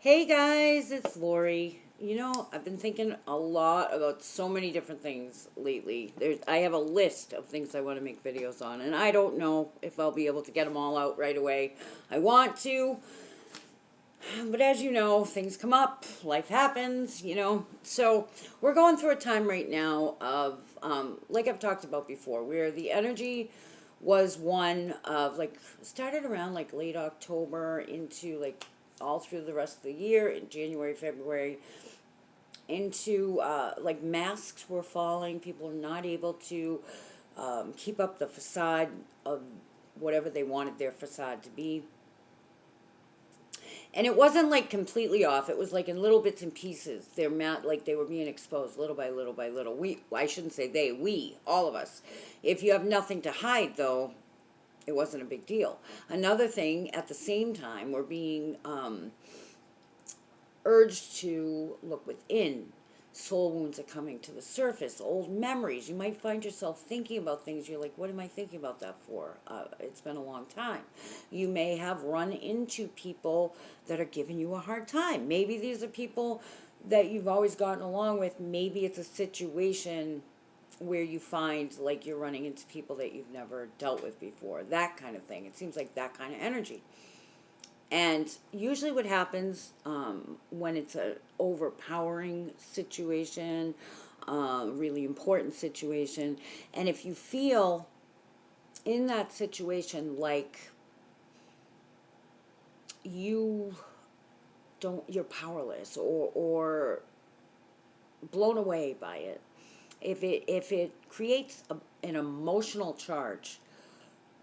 Hey guys, it's Lori. I've been thinking a lot about so many different things lately. I have a list of things I want to make videos on, and I don't know if I'll be able to get them all out right away. I want to, but as you know, things come up, life happens. So we're going through a time right now of, like I've talked about before, where the energy was one of like started around like late October into like all through the rest of the year in January, February, into like masks were falling. People are not able to keep up the facade of whatever they wanted their facade to be. And it wasn't like completely off. It was like in little bits and pieces. Like they were being exposed little by little by little. I shouldn't say they, we, all of us. If you have nothing to hide, though, it wasn't a big deal. Another thing, at the same time, we're being urged to look within. Soul wounds are coming to the surface, old memories. You might find yourself thinking about things. You're like, what am I thinking about that for? It's been a long time. You may have run into people that are giving you a hard time. Maybe these are people that you've always gotten along with. Maybe it's a situation where you find like you're running into people that you've never dealt with before. That kind of thing. It seems like that kind of energy. And usually, what happens when it's an overpowering situation, really important situation, and if you feel in that situation like you you're powerless or blown away by it, if it creates an emotional charge,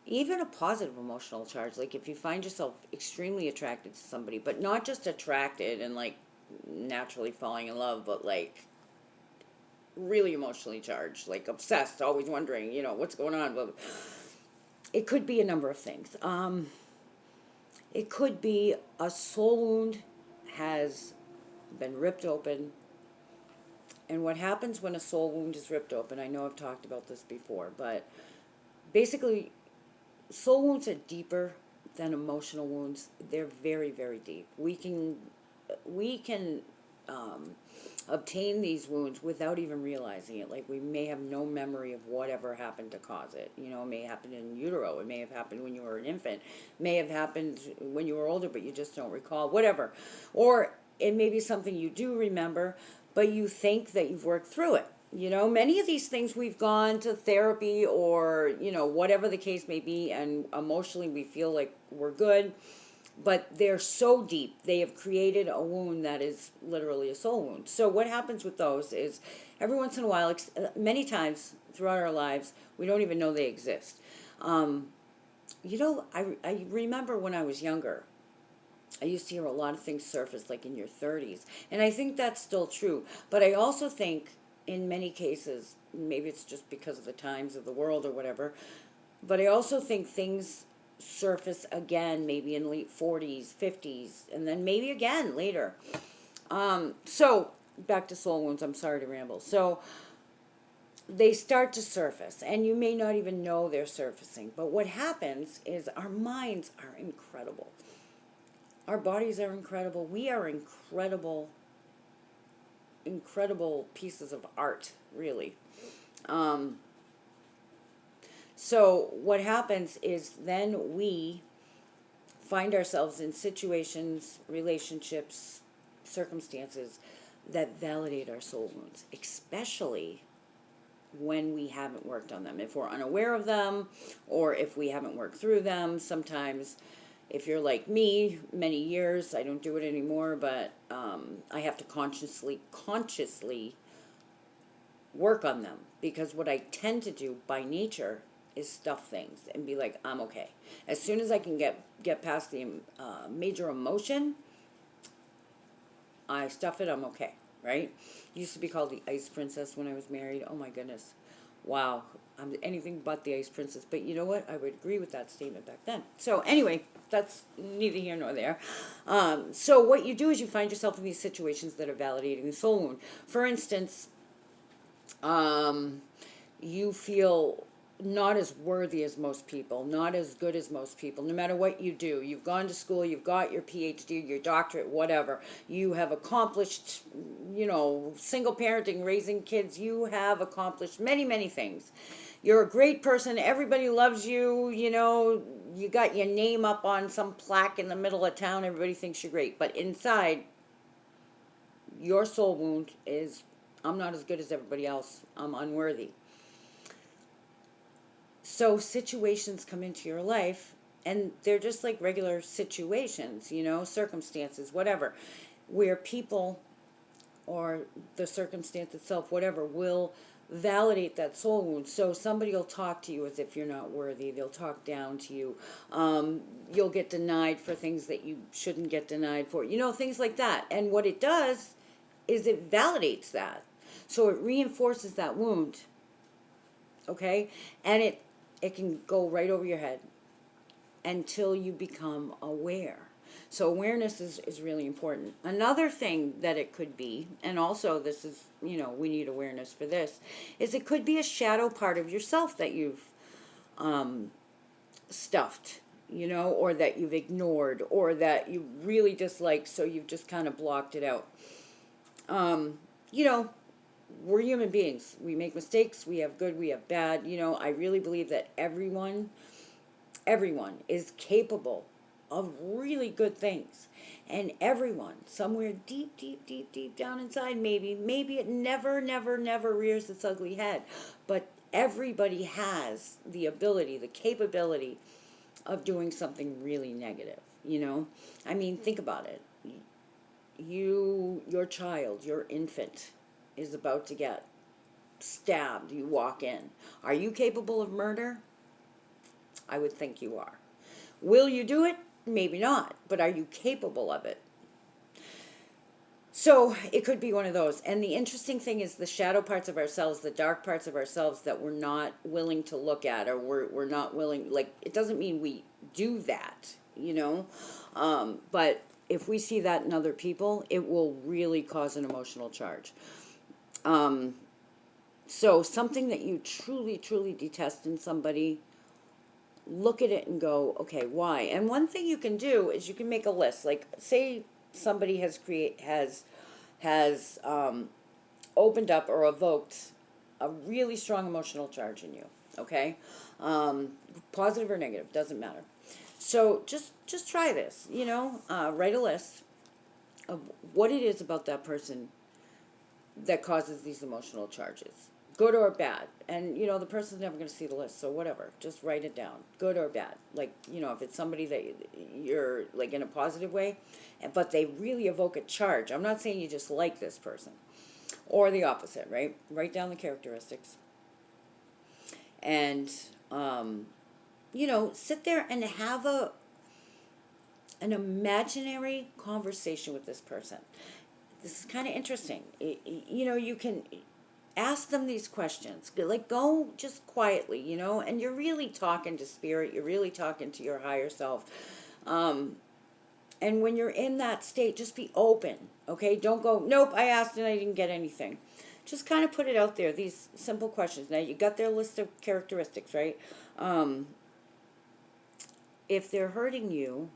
even a positive emotional charge, like if you find yourself extremely attracted to somebody, but not just attracted and like naturally falling in love, but like really emotionally charged, like obsessed, always wondering, what's going on. But it could be a number of things. It could be a soul wound has been ripped open. And what happens when a soul wound is ripped open, I know I've talked about this before, but basically soul wounds are deeper than emotional wounds. They're very, very deep. We can obtain these wounds without even realizing it. Like we may have no memory of whatever happened to cause it. It may happen in utero. It may have happened when you were an infant. It may have happened when you were older, but you just don't recall. Whatever. Or it may be something you do remember, but you think that you've worked through it. Many of these things we've gone to therapy or, whatever the case may be, and emotionally we feel like we're good, but they're so deep, they have created a wound that is literally a soul wound. So what happens with those is every once in a while, many times throughout our lives, we don't even know they exist. I remember when I was younger, I used to hear a lot of things surface like in your 30s. And I think that's still true. But I also think in many cases, maybe it's just because of the times of the world or whatever, but I also think things surface again maybe in late 40s, 50s, and then maybe again later. So back to soul wounds. I'm sorry to ramble. So they start to surface, and you may not even know they're surfacing. But what happens is our minds are incredible. Our bodies are incredible. We are incredible, incredible pieces of art, really. Um, so what happens is then we find ourselves in situations, relationships, circumstances that validate our soul wounds, especially when we haven't worked on them. If we're unaware of them or if we haven't worked through them, sometimes if you're like me, many years, I don't do it anymore, but I have to consciously work on them, because what I tend to do by nature is stuff things and be like, I'm okay. As soon as I can get past the major emotion, I stuff it, I'm okay, right? Used to be called the Ice Princess when I was married. Oh my goodness. Wow. I'm anything but the Ice Princess. But you know what? I would agree with that statement back then. So anyway, that's neither here nor there. So what you do is you find yourself in these situations that are validating the soul wound. For instance, you feel not as worthy as most people, not as good as most people, no matter what you do. You've gone to school, you've got your PhD, your doctorate, whatever. You have accomplished, single parenting, raising kids. You have accomplished many, many things. You're a great person. Everybody loves you. You got your name up on some plaque in the middle of town. Everybody thinks you're great. But inside, your soul wound is, I'm not as good as everybody else. I'm unworthy. So situations come into your life, and they're just like regular situations, circumstances, whatever, where people or the circumstance itself, whatever, will validate that soul wound. So somebody will talk to you as if you're not worthy. They'll talk down to you. You'll get denied for things that you shouldn't get denied for. Things like that. And what it does is it validates that. So it reinforces that wound. Okay? And it can go right over your head until you become aware. So awareness is really important. Another thing that it could be, and also this is, we need awareness for this, is it could be a shadow part of yourself that you've stuffed, or that you've ignored, or that you really dislike, so you've just kind of blocked it out. We're human beings. We make mistakes. We have good. We have bad. I really believe that everyone is capable of really good things. And everyone, somewhere deep, deep, deep, deep down inside, maybe it never, never, never rears its ugly head. But everybody has the ability, the capability of doing something really negative, I mean, think about it. Your child, your infant, is about to get stabbed. You walk in. Are you capable of murder? I would think you are. Will you do it? Maybe not. But are you capable of it? So it could be one of those. And the interesting thing is the shadow parts of ourselves, the dark parts of ourselves that we're not willing to look at, or we're not willing, like, it doesn't mean we do that, but if we see that in other people, it will really cause an emotional charge. So something that you truly, truly detest in somebody, look at it and go, okay, why? And one thing you can do is you can make a list. Like, say somebody has opened up or evoked a really strong emotional charge in you. Okay, positive or negative, doesn't matter. So just try this. Write a list of what it is about that person that causes these emotional charges, good or bad. And the person's never going to see the list, so whatever, just write it down, good or bad. Like, if it's somebody that you're like in a positive way, but they really evoke a charge, I'm not saying you just like this person, or the opposite, right? Write down the characteristics, and sit there and have an imaginary conversation with this person. This is kind of interesting. You can ask them these questions. Like, go just quietly, and you're really talking to spirit. You're really talking to your higher self. And when you're in that state, just be open, okay? Don't go, nope, I asked and I didn't get anything. Just kind of put it out there, these simple questions. Now, you got their list of characteristics, right? If they're hurting you,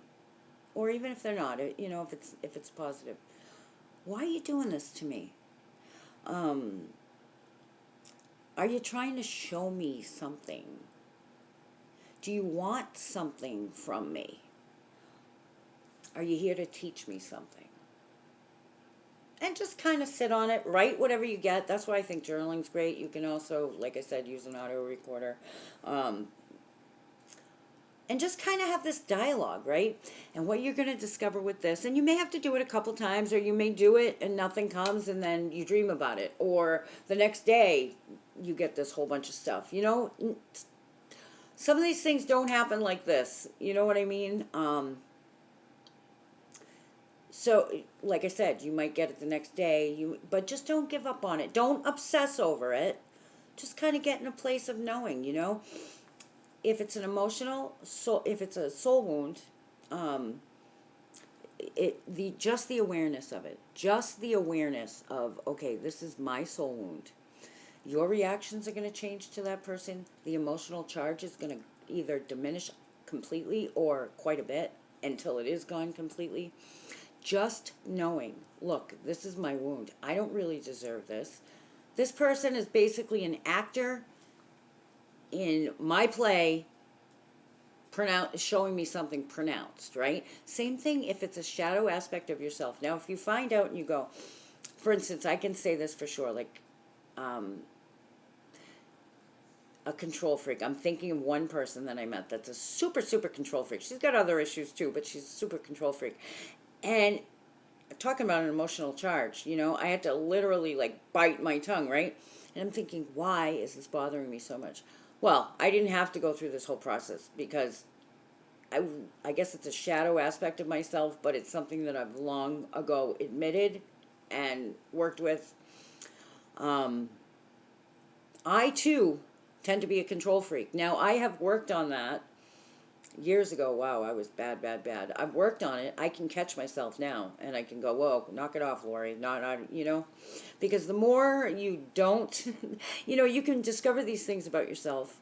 or even if they're not, if it's positive, why are you doing this to me? Are you trying to show me something? Do you want something from me? Are you here to teach me something? And just kind of sit on it, write whatever you get. That's why I think journaling's great. You can also, like I said, use an audio recorder. And just kind of have this dialogue, right? And what you're going to discover with this, and you may have to do it a couple times, or you may do it and nothing comes, and then you dream about it. Or the next day, you get this whole bunch of stuff. Some of these things don't happen like this. You know what I mean? So, like I said, you might get it the next day, but just don't give up on it. Don't obsess over it. Just kind of get in a place of knowing, If it's an emotional, if it's a soul wound, just the awareness of it, just the awareness of, okay, this is my soul wound, Your reactions are going to change to that person. The emotional charge is going to either diminish completely or quite a bit until it is gone completely. Just knowing, look, this is my wound. I don't really deserve this. This person is basically an actor in my play, showing me something pronounced, right? Same thing if it's a shadow aspect of yourself. Now, if you find out and you go, for instance, I can say this for sure, like a control freak. I'm thinking of one person that I met that's a super, super control freak. She's got other issues too, but she's a super control freak. And talking about an emotional charge, you know, I had to literally like bite my tongue, right? And I'm thinking, why is this bothering me so much? Well, I didn't have to go through this whole process because I guess it's a shadow aspect of myself, but it's something that I've long ago admitted and worked with. I too tend to be a control freak. Now, I have worked on that years ago. Wow, I was bad, bad, bad. I've worked on it. I can catch myself now, and I can go, whoa, knock it off, Lori. Not, you know, because the more you don't, you know, you can discover these things about yourself.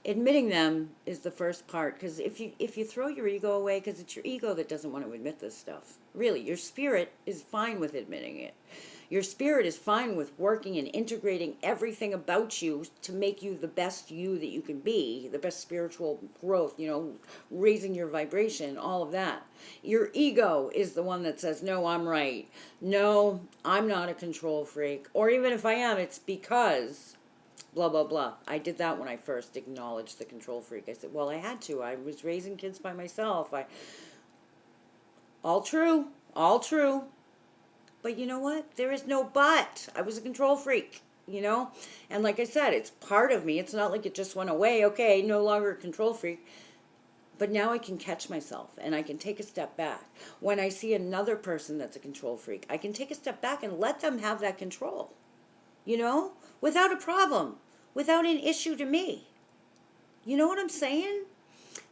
Admitting them is the first part, because if you throw your ego away, because it's your ego that doesn't want to admit this stuff. Really, your spirit is fine with admitting it. Your spirit is fine with working and integrating everything about you to make you the best you that you can be, the best spiritual growth, you know, raising your vibration, all of that. Your ego is the one that says, no, I'm right. No, I'm not a control freak. Or even if I am, it's because blah, blah, blah. I did that when I first acknowledged the control freak. I said, well, I had to. I was raising kids by myself. All true. All true. But you know what? There is no but. I was a control freak, you know? And like I said, it's part of me. It's not like it just went away. Okay, no longer a control freak. But now I can catch myself and I can take a step back. When I see another person that's a control freak, I can take a step back and let them have that control, you know? Without a problem, without an issue to me. You know what I'm saying?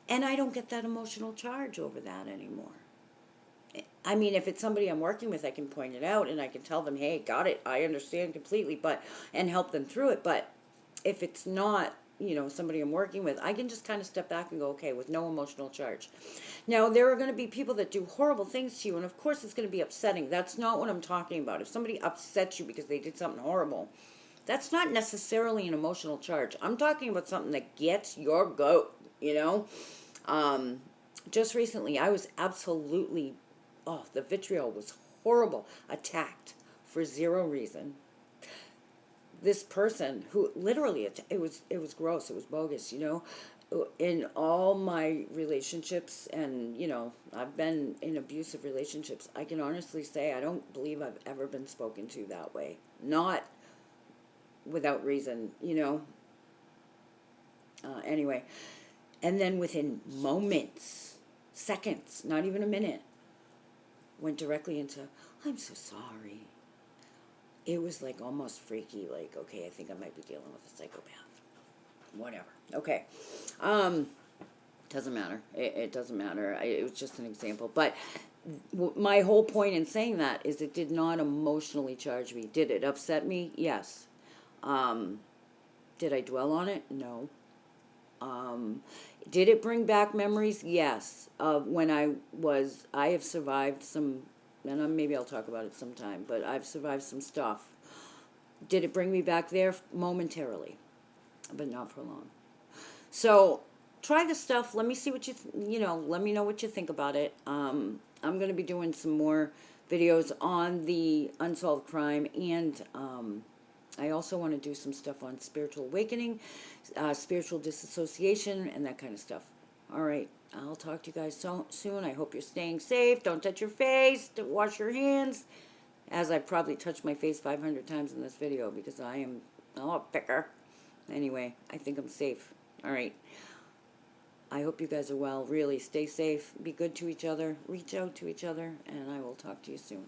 And I don't get that emotional charge over that anymore. I mean, if it's somebody I'm working with, I can point it out and I can tell them, hey, got it, I understand completely, and help them through it. But if it's not, you know, somebody I'm working with, I can just kind of step back and go, okay, with no emotional charge. Now, there are going to be people that do horrible things to you, and of course it's going to be upsetting. That's not what I'm talking about. If somebody upsets you because they did something horrible, that's not necessarily an emotional charge. I'm talking about something that gets your goat, you know? Just recently, I was absolutely, the vitriol was horrible, attacked for zero reason. This person who literally, it was gross, it was bogus, you know? In all my relationships, and, you know, I've been in abusive relationships, I can honestly say I don't believe I've ever been spoken to that way. Not without reason, you know? Anyway, and then within moments, seconds, not even a minute, went directly into, I'm so sorry. It was like almost freaky, like, okay, I think I might be dealing with a psychopath. Whatever. Okay. Doesn't matter. It doesn't matter. It was just an example. But my whole point in saying that is it did not emotionally charge me. Did it upset me? Yes. Did I dwell on it? No. Did it bring back memories? Yes. When I have survived some, and maybe I'll talk about it sometime, but I've survived some stuff. Did it bring me back there? Momentarily, but not for long. So try the stuff. Let me see what let me know what you think about it. I'm going to be doing some more videos on the unsolved crime, and I also want to do some stuff on spiritual awakening, spiritual disassociation, and that kind of stuff. All right, I'll talk to you guys soon. I hope you're staying safe. Don't touch your face. Don't wash your hands. As I've probably touched my face 500 times in this video because I am a picker. Anyway, I think I'm safe. All right. I hope you guys are well. Really, stay safe. Be good to each other. Reach out to each other. And I will talk to you soon.